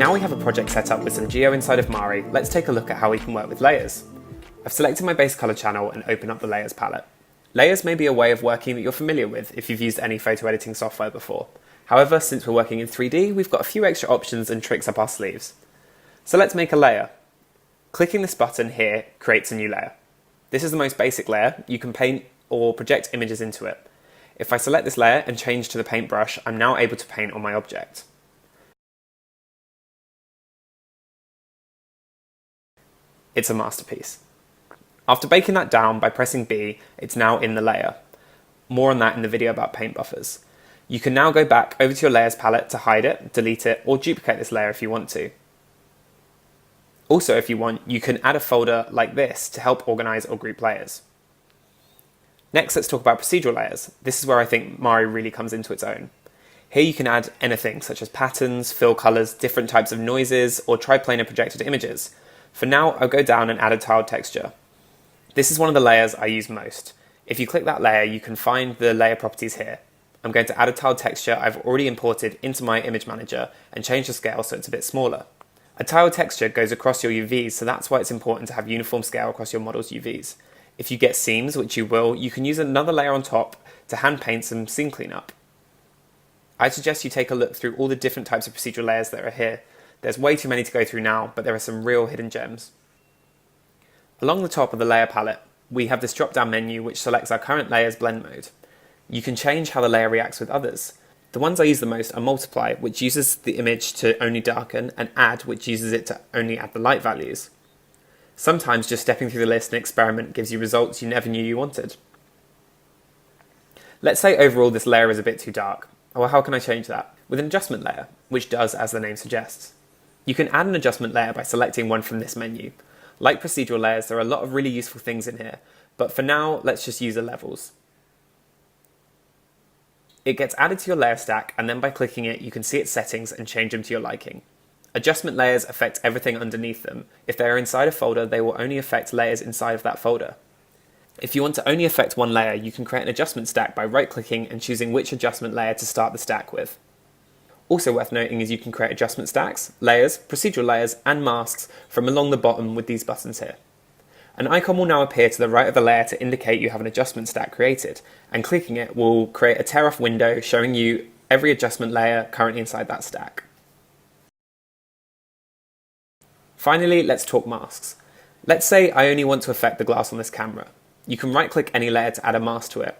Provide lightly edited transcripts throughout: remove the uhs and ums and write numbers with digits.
Now we have a project set up with some geo inside of Mari, let's take a look at how we can work with layers. I've selected my base color channel and open up the layers palette. Layers may be a way of working that you're familiar with if you've used any photo editing software before. However, since we're working in 3D, we've got a few extra options and tricks up our sleeves. So let's make a layer. Clicking this button here creates a new layer. This is the most basic layer. You can paint or project images into it. If I select this layer and change to the paintbrush, I'm now able to paint on my object. It's a masterpiece. After baking that down by pressing B, it's now in the layer. More on that in the video about paint buffers. You can now go back over to your layers palette to hide it, delete it, or duplicate this layer if you want to. Also, if you want, you can add a folder like this to help organize or group layers. Next, let's talk about procedural layers. This is where I think Mari really comes into its own. Here you can add anything such as patterns, fill colors, different types of noises, or triplanar projected images. For now, I'll go down and add a tiled texture. This is one of the layers I use most. If you click that layer, you can find the layer properties here. I'm going to add a tiled texture I've already imported into my image manager and change the scale so it's a bit smaller. A tiled texture goes across your UVs, so that's why it's important to have uniform scale across your model's UVs. If you get seams, which you will, you can use another layer on top to hand paint some scene cleanup. I suggest you take a look through all the different types of procedural layers that are here. There's way too many to go through now, but there are some real hidden gems. Along the top of the layer palette, we have this drop-down menu which selects our current layer's blend mode. You can change how the layer reacts with others. The ones I use the most are multiply, which uses the image to only darken, and add, which uses it to only add the light values. Sometimes just stepping through the list and experiment gives you results you never knew you wanted. Let's say overall this layer is a bit too dark. Well, how can I change that? With an adjustment layer, which does as the name suggests. You can add an adjustment layer by selecting one from this menu. Like procedural layers, there are a lot of really useful things in here, but for now, let's just use the levels. It gets added to your layer stack, and then by clicking it, you can see its settings and change them to your liking. Adjustment layers affect everything underneath them. If they are inside a folder, they will only affect layers inside of that folder. If you want to only affect one layer, you can create an adjustment stack by right-clicking and choosing which adjustment layer to start the stack with. Also worth noting is you can create adjustment stacks, layers, procedural layers, and masks from along the bottom with these buttons here. An icon will now appear to the right of the layer to indicate you have an adjustment stack created, and clicking it will create a tear-off window showing you every adjustment layer currently inside that stack. Finally, let's talk masks. Let's say I only want to affect the glass on this camera. You can right-click any layer to add a mask to it.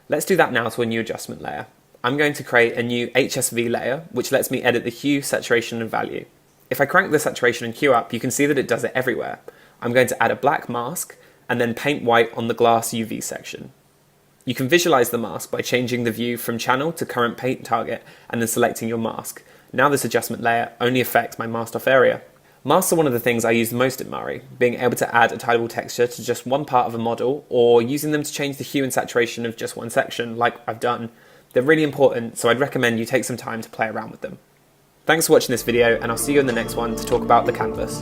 Let's do that now to a new adjustment layer. I'm going to create a new HSV layer, which lets me edit the hue, saturation, and value. If I crank the saturation and hue up, you can see that it does it everywhere. I'm going to add a black mask, and then paint white on the glass UV section. You can visualize the mask by changing the view from channel to current paint target, and then selecting your mask. Now this adjustment layer only affects my masked off area. Masks are one of the things I use most in Mari, being able to add a tileable texture to just one part of a model, or using them to change the hue and saturation of just one section, like I've done. They're really important, so I'd recommend you take some time to play around with them. Thanks for watching this video, and I'll see you in the next one to talk about the canvas.